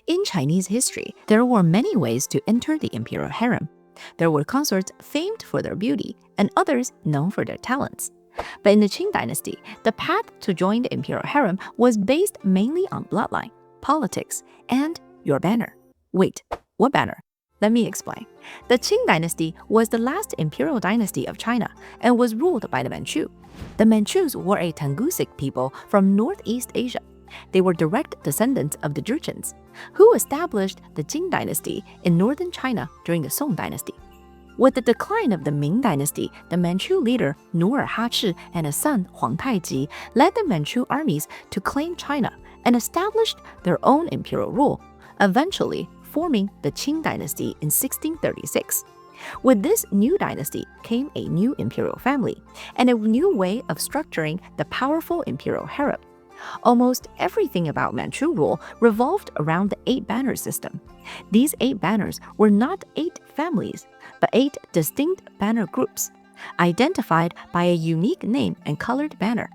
In Chinese history, there were many ways to enter the imperial harem. There were consorts famed for their beauty and others known for their talents. But in the Qing dynasty, the path to join the imperial harem was based mainly on bloodline, politics, and your banner. Wait, what banner? Let me explain. The Qing dynasty was the last imperial dynasty of China and was ruled by the Manchu. The Manchus were a Tungusic people from Northeast Asia. They were direct descendants of the Jurchens, who established the Qing dynasty in northern China during the Song dynasty. With the decline of the Ming dynasty, the Manchu leader Nu'er Hachi and his son Huang Taiji led the Manchu armies to claim China and established their own imperial rule, eventually forming the Qing dynasty in 1636. With this new dynasty came a new imperial family and a new way of structuring the powerful imperial harem. Almost everything about Manchu rule revolved around the 8-banner system. These 8 banners were not 8 families, but 8 distinct banner groups, identified by a unique name and colored banner.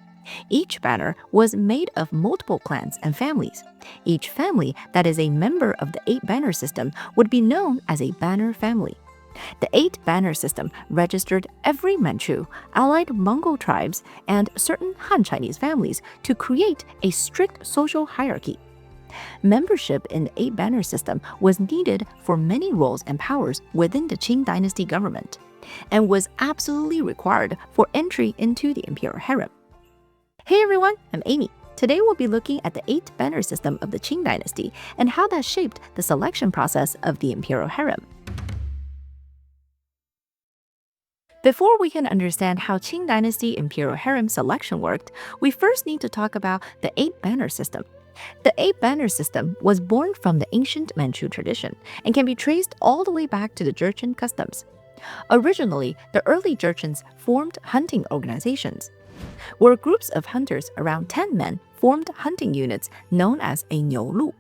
Each banner was made of multiple clans and families. Each family that is a member of the 8-banner system would be known as a banner family. The 8-banner system registered every Manchu, allied Mongol tribes, and certain Han Chinese families to create a strict social hierarchy. Membership in the 8-banner system was needed for many roles and powers within the Qing dynasty government, and was absolutely required for entry into the imperial harem. Hey everyone, I'm Amy. Today we'll be looking at the 8-banner system of the Qing dynasty and how that shaped the selection process of the imperial harem. Before we can understand how Qing dynasty imperial harem selection worked, we first need to talk about the 8-banner system. The 8-banner system was born from the ancient Manchu tradition and can be traced all the way back to the Jurchen customs. Originally, the early Jurchens formed hunting organizations, where groups of hunters around 10 men formed hunting units known as a Niulu.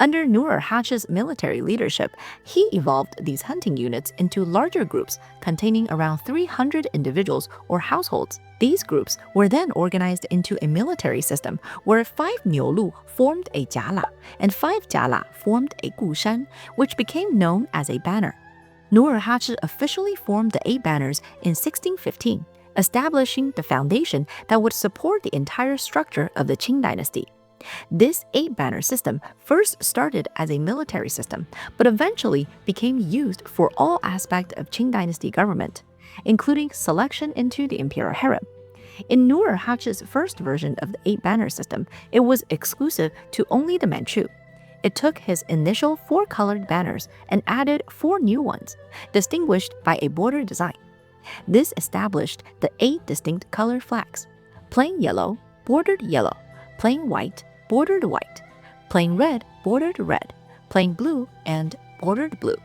Under Nu'er Hachi's military leadership, he evolved these hunting units into larger groups containing around 300 individuals or households. These groups were then organized into a military system where 5 Niulu formed a Jiala and 5 Jiala formed a Gushan, which became known as a banner. Nu'er Hachi officially formed the 8 banners in 1615, establishing the foundation that would support the entire structure of the Qing dynasty. This 8-banner system first started as a military system, but eventually became used for all aspects of Qing dynasty government, including selection into the imperial harem. In Nu'er Hachi's first version of the 8-banner system, it was exclusive to only the Manchu. It took his initial 4 colored banners and added 4 new ones, distinguished by a border design. This established the 8 distinct color flags: plain yellow, bordered yellow, plain white, bordered white, plain red, bordered red, plain blue, and bordered blue.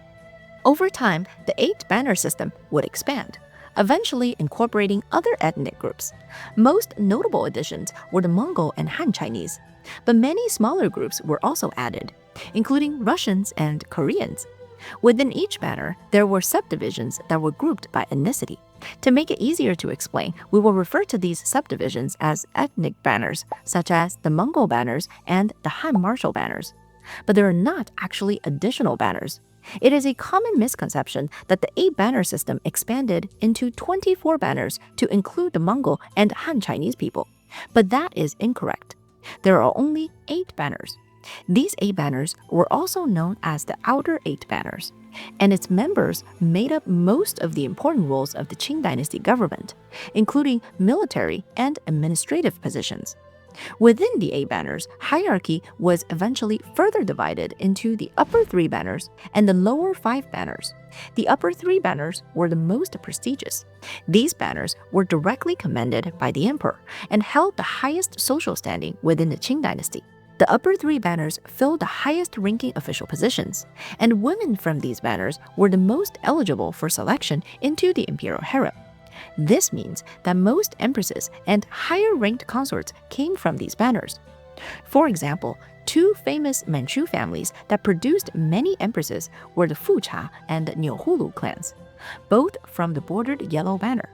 Over time, the 8-banner system would expand, eventually incorporating other ethnic groups. Most notable additions were the Mongol and Han Chinese, but many smaller groups were also added, including Russians and Koreans. Within each banner, there were subdivisions that were grouped by ethnicity. To make it easier to explain, we will refer to these subdivisions as ethnic banners, such as the Mongol banners and the Han martial banners. But there are not actually additional banners. It is a common misconception that the 8-banner system expanded into 24 banners to include the Mongol and Han Chinese people. But that is incorrect. There are only 8 banners. These 8 banners were also known as the Outer 8 banners, and its members made up most of the important roles of the Qing dynasty government, including military and administrative positions. Within the 8 banners, hierarchy was eventually further divided into the upper 3 banners and the lower 5 banners. The upper 3 banners were the most prestigious. These banners were directly commanded by the emperor and held the highest social standing within the Qing dynasty. The upper 3 banners filled the highest-ranking official positions, and women from these banners were the most eligible for selection into the imperial harem. This means that most empresses and higher-ranked consorts came from these banners. For example, 2 famous Manchu families that produced many empresses were the Fucha and Niuhulu clans, both from the bordered yellow banner.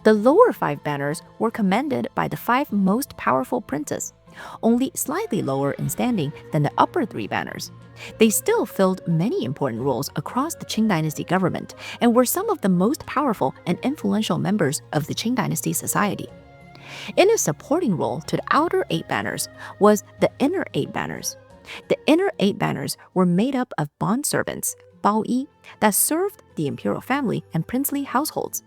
The lower 5 banners were commanded by the 5 most powerful princes, only slightly lower in standing than the upper three banners. They still filled many important roles across the Qing dynasty government and were some of the most powerful and influential members of the Qing dynasty society. In a supporting role to the outer 8 banners was the inner 8 banners. The inner 8 banners were made up of bond servants, baoyi, that served the imperial family and princely households.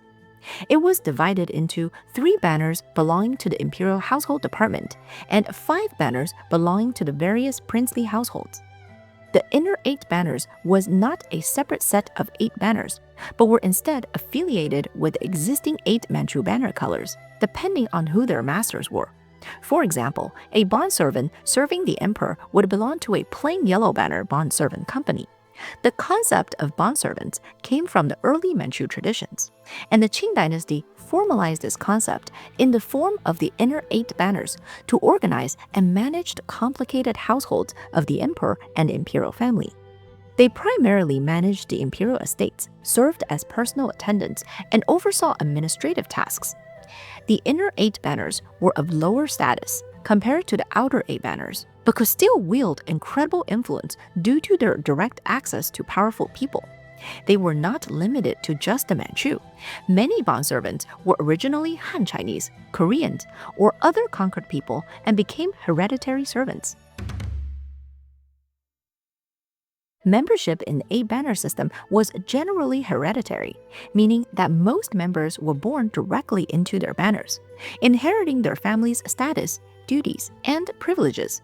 It was divided into 3 banners belonging to the imperial household department and 5 banners belonging to the various princely households. The inner 8 banners was not a separate set of 8 banners, but were instead affiliated with the existing 8 Manchu banner colors, depending on who their masters were. For example, a bondservant serving the emperor would belong to a plain yellow banner bondservant company. The concept of bondservants came from the early Manchu traditions, and the Qing dynasty formalized this concept in the form of the inner 8 banners to organize and manage the complicated households of the emperor and the imperial family. They primarily managed the imperial estates, served as personal attendants, and oversaw administrative tasks. The inner 8 banners were of lower status compared to the outer 8 banners, but could still wield incredible influence due to their direct access to powerful people. They were not limited to just the Manchu. Many bondservants were originally Han Chinese, Koreans, or other conquered people and became hereditary servants. Membership in the 8 banner system was generally hereditary, meaning that most members were born directly into their banners, inheriting their family's status, duties, and privileges.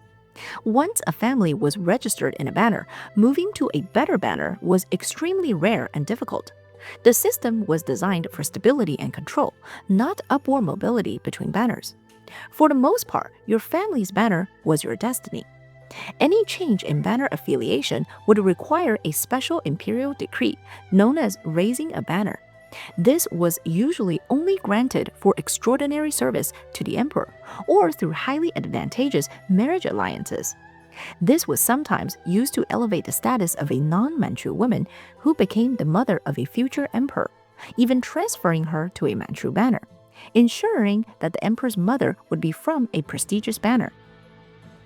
Once a family was registered in a banner, moving to a better banner was extremely rare and difficult. The system was designed for stability and control, not upward mobility between banners. For the most part, your family's banner was your destiny. Any change in banner affiliation would require a special imperial decree known as raising a banner. This was usually only granted for extraordinary service to the emperor or through highly advantageous marriage alliances. This was sometimes used to elevate the status of a non-Manchu woman who became the mother of a future emperor, even transferring her to a Manchu banner, ensuring that the emperor's mother would be from a prestigious banner.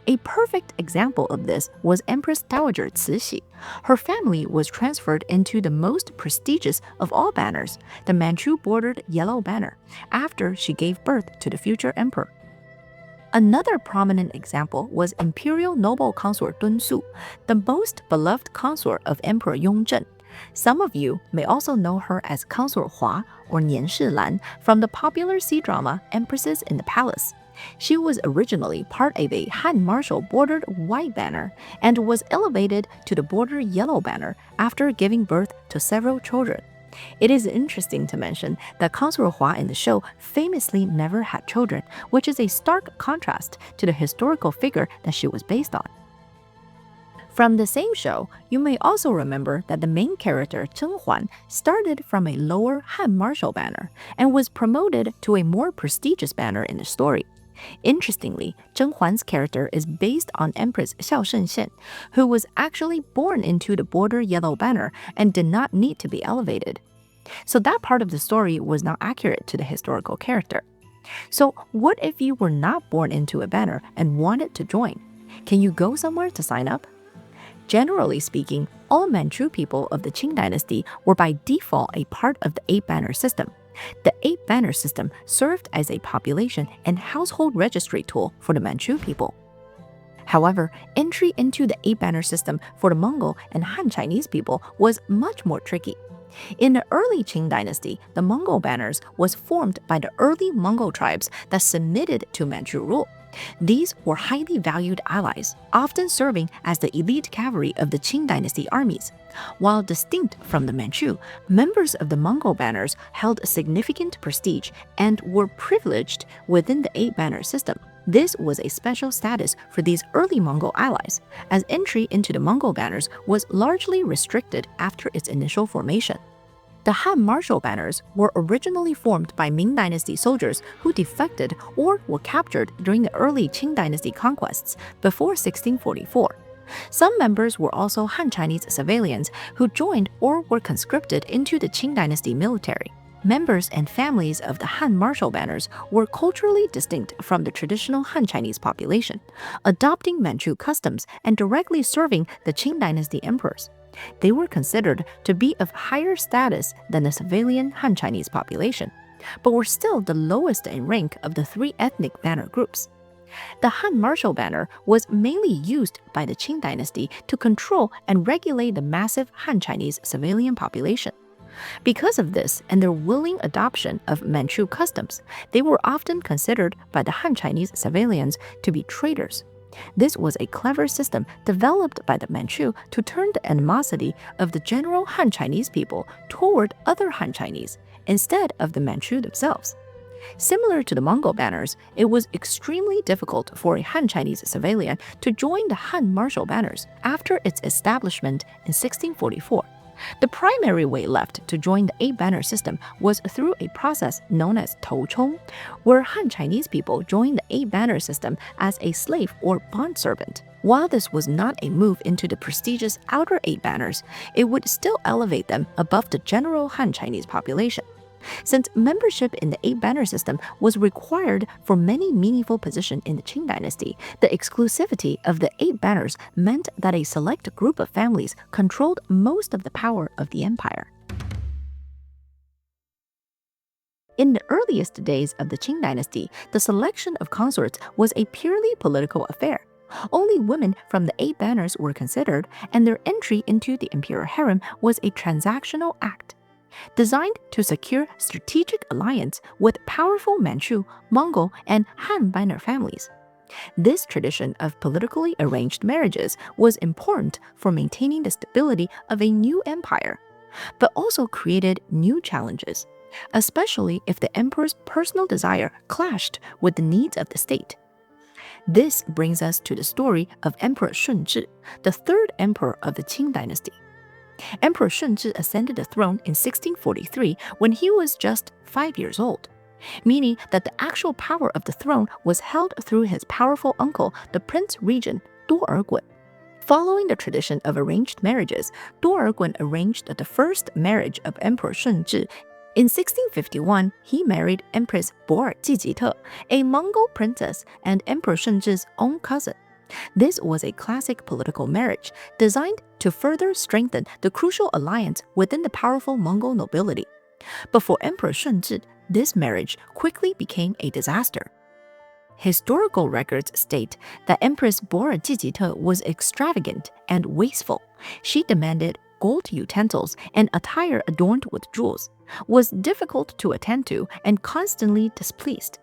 A perfect example of this was Empress Dowager Cixi. Her family was transferred into the most prestigious of all banners, the Manchu-bordered yellow banner, after she gave birth to the future emperor. Another prominent example was Imperial Noble Consort Dun Su, the most beloved consort of Emperor Yongzheng. Some of you may also know her as Consort Hua or Nian Shilan from the popular C-drama Empresses in the Palace. She was originally part of a Han Marshal bordered white banner and was elevated to the border yellow banner after giving birth to several children. It is interesting to mention that Consort Hua in the show famously never had children, which is a stark contrast to the historical figure that she was based on. From the same show, you may also remember that the main character Zheng Huan started from a lower Han Marshal banner and was promoted to a more prestigious banner in the story. Interestingly, Zheng Huan's character is based on Empress Xiao Shengxian, who was actually born into the border yellow banner and did not need to be elevated. So that part of the story was not accurate to the historical character. So what if you were not born into a banner and wanted to join? Can you go somewhere to sign up? Generally speaking, all Manchu people of the Qing dynasty were by default a part of the 8 banner system. The 8 banner system served as a population and household registry tool for the Manchu people. However, entry into the 8 banner system for the Mongol and Han Chinese people was much more tricky. In the early Qing dynasty, the Mongol banners was formed by the early Mongol tribes that submitted to Manchu rule. These were highly valued allies, often serving as the elite cavalry of the Qing dynasty armies. While distinct from the Manchu, members of the Mongol banners held significant prestige and were privileged within the 8 banner system. This was a special status for these early Mongol allies, as entry into the Mongol banners was largely restricted after its initial formation. The Han Marshal banners were originally formed by Ming Dynasty soldiers who defected or were captured during the early Qing Dynasty conquests before 1644. Some members were also Han Chinese civilians who joined or were conscripted into the Qing Dynasty military. Members and families of the Han martial banners were culturally distinct from the traditional Han Chinese population, adopting Manchu customs and directly serving the Qing dynasty emperors. They were considered to be of higher status than the civilian Han Chinese population, but were still the lowest in rank of the three ethnic banner groups. The Han martial banner was mainly used by the Qing dynasty to control and regulate the massive Han Chinese civilian population. Because of this and their willing adoption of Manchu customs, they were often considered by the Han Chinese civilians to be traitors. This was a clever system developed by the Manchu to turn the animosity of the general Han Chinese people toward other Han Chinese instead of the Manchu themselves. Similar to the Mongol banners, it was extremely difficult for a Han Chinese civilian to join the Han martial banners after its establishment in 1644. The primary way left to join the eight-banner system was through a process known as Touchong, where Han Chinese people joined the eight-banner system as a slave or bondservant. While this was not a move into the prestigious outer eight banners, it would still elevate them above the general Han Chinese population. Since membership in the eight-banner system was required for many meaningful positions in the Qing dynasty, the exclusivity of the eight banners meant that a select group of families controlled most of the power of the empire. In the earliest days of the Qing dynasty, the selection of consorts was a purely political affair. Only women from the eight banners were considered, and their entry into the imperial harem was a transactional act. Designed to secure strategic alliance with powerful Manchu, Mongol, and Han banner families. This tradition of politically arranged marriages was important for maintaining the stability of a new empire, but also created new challenges, especially if the emperor's personal desire clashed with the needs of the state. This brings us to the story of Emperor Shunzhi, the third emperor of the Qing dynasty. Emperor Shunzhi ascended the throne in 1643 when he was just 5 years old, meaning that the actual power of the throne was held through his powerful uncle, the Prince Regent Du Ergun. Following the tradition of arranged marriages, Du Ergun arranged the first marriage of Emperor Shunzhi. In 1651, he married Empress Bo-er Jijite, a Mongol princess and Emperor Shunzhi's own cousin. This was a classic political marriage designed to further strengthen the crucial alliance within the powerful Mongol nobility. But for Emperor Shunzhi, this marriage quickly became a disaster. Historical records state that Empress Bo-er Jijite was extravagant and wasteful. She demanded gold utensils and attire adorned with jewels, was difficult to attend to, and constantly displeased.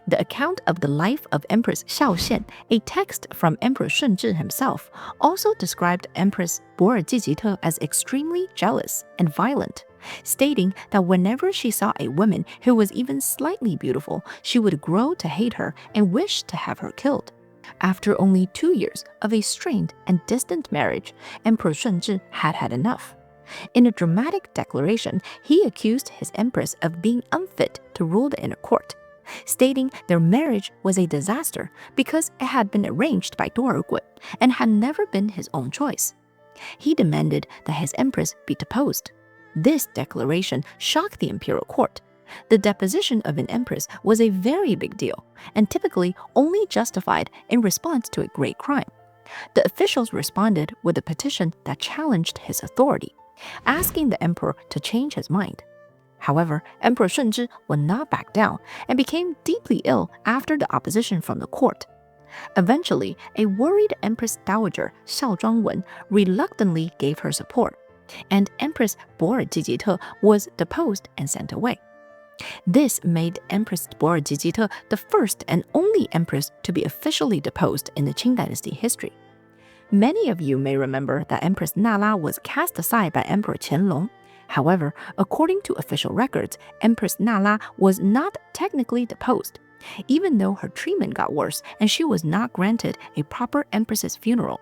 The account of the life of Empress Xiaoxian, a text from Emperor Shunzhi himself, also described Empress Bo-er Jijite as extremely jealous and violent, stating that whenever she saw a woman who was even slightly beautiful, she would grow to hate her and wish to have her killed. After only 2 years of a strained and distant marriage, Emperor Shunzhi had had enough. In a dramatic declaration, he accused his empress of being unfit to rule the inner court, stating their marriage was a disaster because it had been arranged by Du Ergun and had never been his own choice. He demanded that his empress be deposed. This declaration shocked the imperial court. The deposition of an empress was a very big deal and typically only justified in response to a great crime. The officials responded with a petition that challenged his authority, asking the emperor to change his mind. However, Emperor Shunzhi would not back down and became deeply ill after the opposition from the court. Eventually, a worried Empress Dowager Xiao Zhangwen reluctantly gave her support, and Empress Bo-er Jijite was deposed and sent away. This made Empress Bo-er Jijite the first and only empress to be officially deposed in the Qing dynasty history. Many of you may remember that Empress Nala was cast aside by Emperor Qianlong. However, according to official records, Empress Nala was not technically deposed, even though her treatment got worse and she was not granted a proper empress's funeral.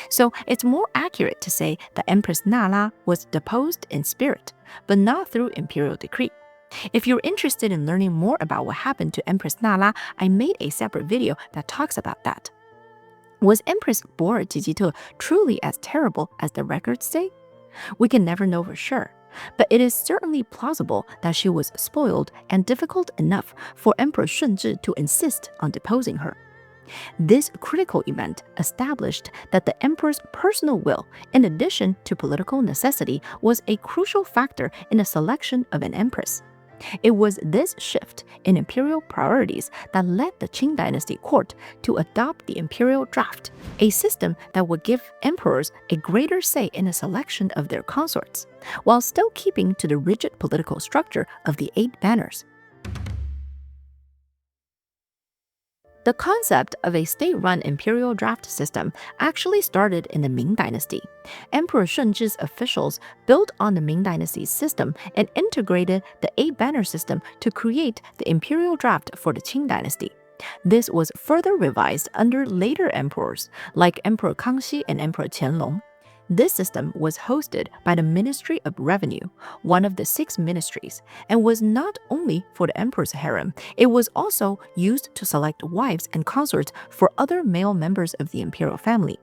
So it's more accurate to say that Empress Nala was deposed in spirit, but not through imperial decree. If you're interested in learning more about what happened to Empress Nala, I made a separate video that talks about that. Was Empress Bo-er Jijite truly as terrible as the records say? We can never know for sure. but it is certainly plausible that she was spoiled and difficult enough for Emperor Shunzhi to insist on deposing her. This critical event established that the emperor's personal will, in addition to political necessity, was a crucial factor in the selection of an empress. It was this shift in imperial priorities that led the Qing dynasty court to adopt the imperial draft, a system that would give emperors a greater say in the selection of their consorts, while still keeping to the rigid political structure of the 8 banners. The concept of a state-run imperial draft system actually started in the Ming Dynasty. Emperor Shunzhi's officials built on the Ming Dynasty's system and integrated the 8-banner system to create the imperial draft for the Qing Dynasty. This was further revised under later emperors, like Emperor Kangxi and Emperor Qianlong. This system was hosted by the Ministry of Revenue, one of the 6 ministries, and was not only for the emperor's harem, it was also used to select wives and consorts for other male members of the imperial family.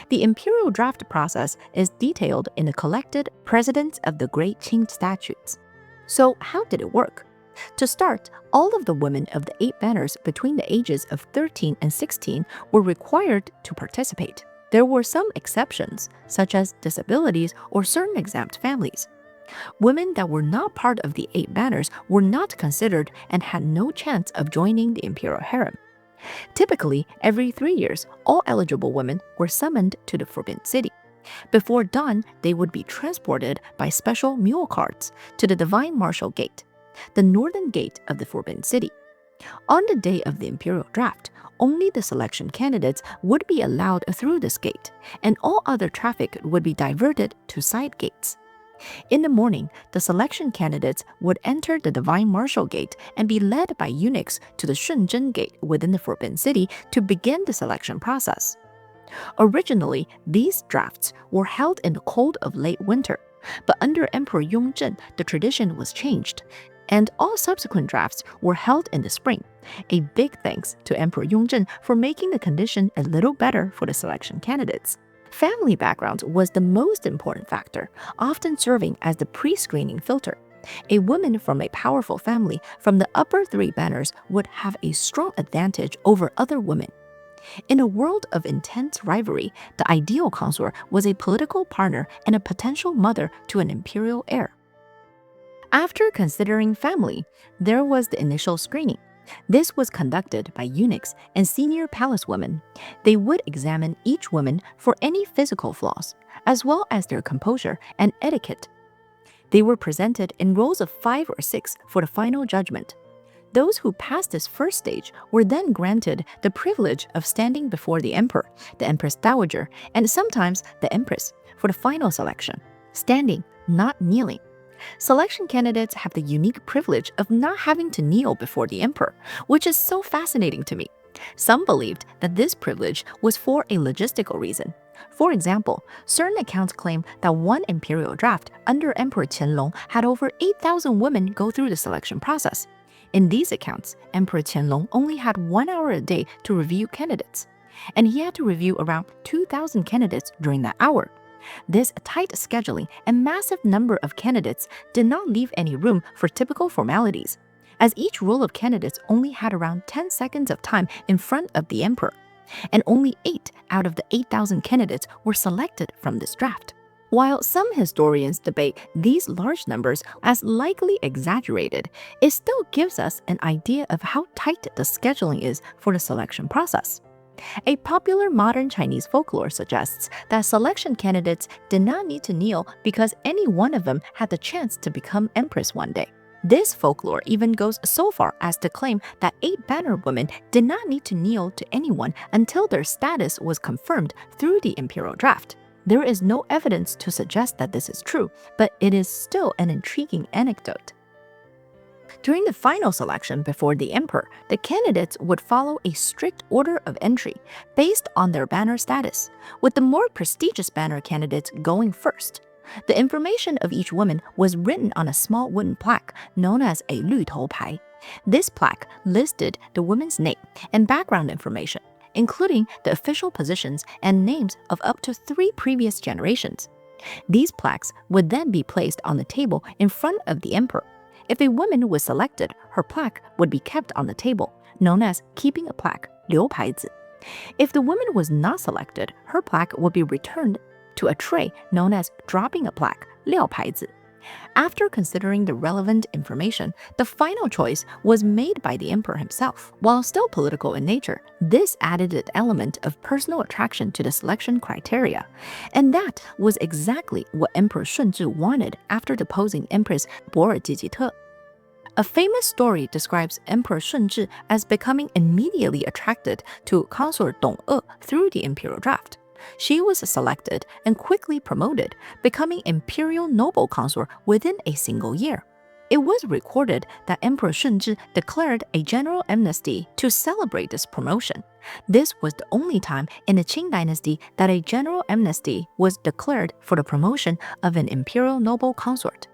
The imperial draft process is detailed in the collected Presidents of the Great Qing Statutes. So how did it work? To start, all of the women of the 8 banners between the ages of 13 and 16 were required to participate. There were some exceptions, such as disabilities or certain exempt families. Women that were not part of the 8 banners were not considered and had no chance of joining the imperial harem. Typically, every 3 years, all eligible women were summoned to the Forbidden City. Before dawn, they would be transported by special mule carts to the Divine Martial Gate, the northern gate of the Forbidden City. On the day of the imperial draft, only the selection candidates would be allowed through this gate, and all other traffic would be diverted to side gates. In the morning, the selection candidates would enter the Divine Martial Gate and be led by eunuchs to the Shunzhen Gate within the Forbidden City to begin the selection process. Originally, these drafts were held in the cold of late winter, but under Emperor Yongzheng, the tradition was changed, and all subsequent drafts were held in the spring. A big thanks to Emperor Yongzheng for making the condition a little better for the selection candidates. Family background was the most important factor, often serving as the pre-screening filter. A woman from a powerful family from the upper 3 banners would have a strong advantage over other women. In a world of intense rivalry, the ideal consort was a political partner and a potential mother to an imperial heir. After considering family, there was the initial screening. This was conducted by eunuchs and senior palace women. They would examine each woman for any physical flaws, as well as their composure and etiquette. They were presented in rows of 5 or 6 for the final judgment. Those who passed this first stage were then granted the privilege of standing before the emperor, the empress dowager, and sometimes the empress for the final selection, standing, not kneeling. Selection candidates have the unique privilege of not having to kneel before the emperor, which is so fascinating to me. Some believed that this privilege was for a logistical reason. For example, certain accounts claim that one imperial draft under Emperor Qianlong had over 8,000 women go through the selection process. In these accounts, Emperor Qianlong only had 1 hour a day to review candidates, and he had to review around 2,000 candidates during that hour. This tight scheduling and massive number of candidates did not leave any room for typical formalities, as each roll of candidates only had around 10 seconds of time in front of the emperor, and only 8 out of the 8,000 candidates were selected from this draft. While some historians debate these large numbers as likely exaggerated, it still gives us an idea of how tight the scheduling is for the selection process. A popular modern Chinese folklore suggests that selection candidates did not need to kneel because any one of them had the chance to become empress one day. This folklore even goes so far as to claim that 8-banner women did not need to kneel to anyone until their status was confirmed through the imperial draft. There is no evidence to suggest that this is true, but it is still an intriguing anecdote. During the final selection before the emperor, the candidates would follow a strict order of entry based on their banner status, with the more prestigious banner candidates going first. The information of each woman was written on a small wooden plaque known as a 绿头牌. This plaque listed the woman's name and background information, including the official positions and names of up to 3 previous generations. These plaques would then be placed on the table in front of the emperor. If a woman was selected, her plaque would be kept on the table, known as keeping a plaque, 留牌子. If the woman was not selected, her plaque would be returned to a tray known as dropping a plaque, 撂牌子. After considering the relevant information, the final choice was made by the emperor himself. While still political in nature, this added an element of personal attraction to the selection criteria. And that was exactly what Emperor Shunzhi wanted after deposing Empress Bo-er-Jiji-te. A famous story describes Emperor Shunzhi as becoming immediately attracted to consort Dong-e through the imperial draft. She was selected and quickly promoted, becoming imperial noble consort within a single year. It was recorded that Emperor Shunzhi declared a general amnesty to celebrate this promotion. This was the only time in the Qing dynasty that a general amnesty was declared for the promotion of an imperial noble consort.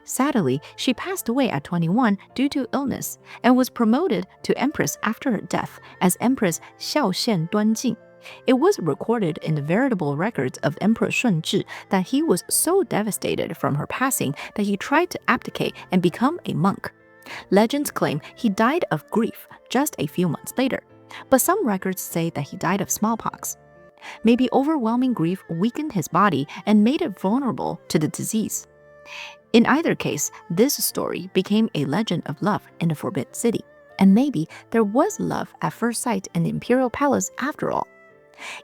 Sadly, she passed away at 21 due to illness and was promoted to empress after her death as Empress Xiaoxian Duanjing. It was recorded in the veritable records of Emperor Shunzhi that he was so devastated from her passing that he tried to abdicate and become a monk. Legends claim he died of grief just a few months later, but some records say that he died of smallpox. Maybe overwhelming grief weakened his body and made it vulnerable to the disease. In either case, this story became a legend of love in the Forbidden City, and maybe there was love at first sight in the imperial palace after all.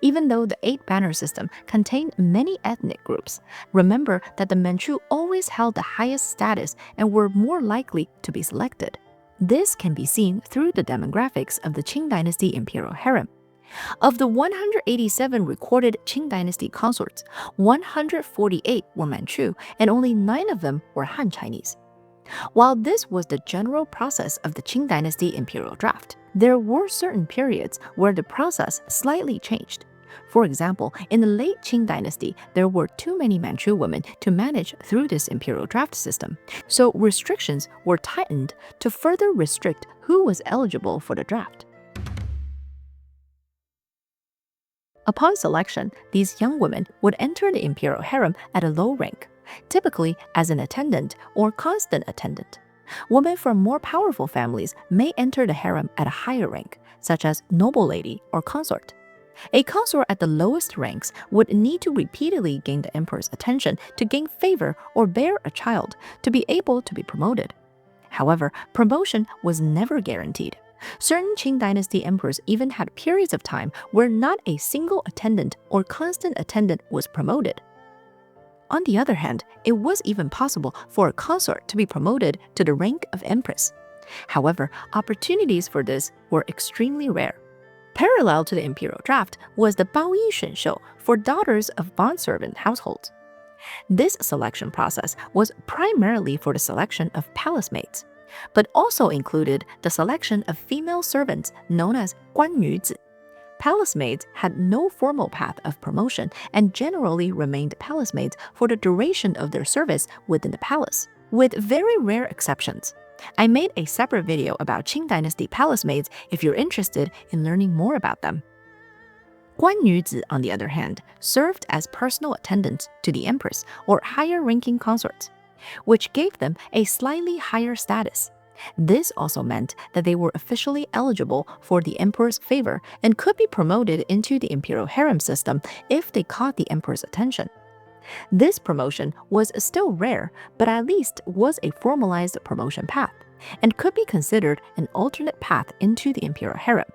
Even though the 8-banner system contained many ethnic groups, remember that the Manchu always held the highest status and were more likely to be selected. This can be seen through the demographics of the Qing Dynasty imperial harem. Of the 187 recorded Qing Dynasty consorts, 148 were Manchu and only 9 of them were Han Chinese. While this was the general process of the Qing Dynasty imperial draft, there were certain periods where the process slightly changed. For example, in the late Qing Dynasty, there were too many Manchu women to manage through this imperial draft system, so restrictions were tightened to further restrict who was eligible for the draft. Upon selection, these young women would enter the imperial harem at a low rank, typically as an attendant or constant attendant. Women from more powerful families may enter the harem at a higher rank, such as noble lady or consort. A consort at the lowest ranks would need to repeatedly gain the emperor's attention to gain favor or bear a child to be able to be promoted. However, promotion was never guaranteed. Certain Qing Dynasty emperors even had periods of time where not a single attendant or constant attendant was promoted. On the other hand, it was even possible for a consort to be promoted to the rank of empress. However, opportunities for this were extremely rare. Parallel to the imperial draft was the Baoyi Shunshou for daughters of bondservant households. This selection process was primarily for the selection of palace maids, but also included the selection of female servants known as 官女子. Palace maids had no formal path of promotion and generally remained palace maids for the duration of their service within the palace, with very rare exceptions. I made a separate video about Qing Dynasty palace maids if you're interested in learning more about them. 官女子, on the other hand, served as personal attendants to the empress or higher-ranking consorts, which gave them a slightly higher status. This also meant that they were officially eligible for the emperor's favor and could be promoted into the imperial harem system if they caught the emperor's attention. This promotion was still rare, but at least was a formalized promotion path, and could be considered an alternate path into the imperial harem.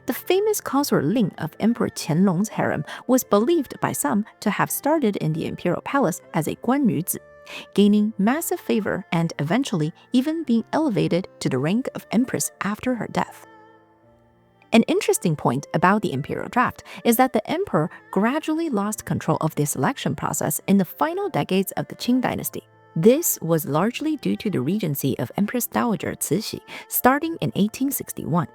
The famous consort Ling of Emperor Qianlong's harem was believed by some to have started in the imperial palace as a 官女子, gaining massive favor and eventually even being elevated to the rank of empress after her death. An interesting point about the imperial draft is that the emperor gradually lost control of the selection process in the final decades of the Qing dynasty. This was largely due to the regency of Empress Dowager Cixi starting in 1861.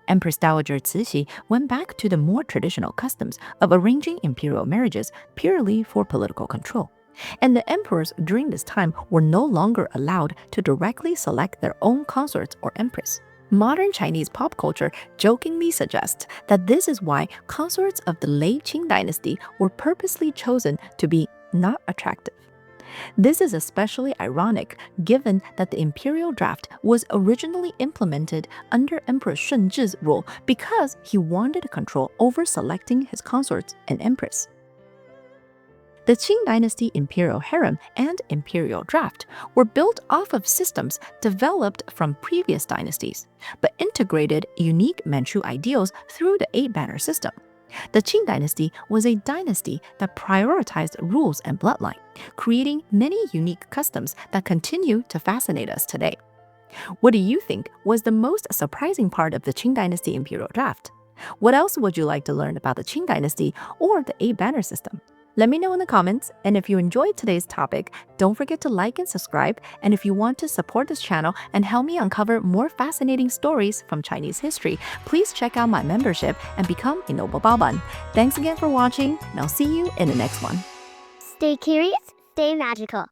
Empress Dowager Cixi went back to the more traditional customs of arranging imperial marriages purely for political control. And the emperors during this time were no longer allowed to directly select their own consorts or empress. Modern Chinese pop culture jokingly suggests that this is why consorts of the late Qing dynasty were purposely chosen to be not attractive. This is especially ironic given that the imperial draft was originally implemented under Emperor Shun Zhi's rule because he wanted control over selecting his consorts and empress. The Qing dynasty imperial harem and imperial draft were built off of systems developed from previous dynasties, but integrated unique Manchu ideals through the eight-banner system. The Qing dynasty was a dynasty that prioritized rules and bloodline, creating many unique customs that continue to fascinate us today. What do you think was the most surprising part of the Qing dynasty imperial draft? What else would you like to learn about the Qing dynasty or the eight-banner system? Let me know in the comments, and if you enjoyed today's topic, don't forget to like and subscribe, and if you want to support this channel and help me uncover more fascinating stories from Chinese history, please check out my membership and become a Noble Baoban. Thanks again for watching, and I'll see you in the next one. Stay curious, stay magical.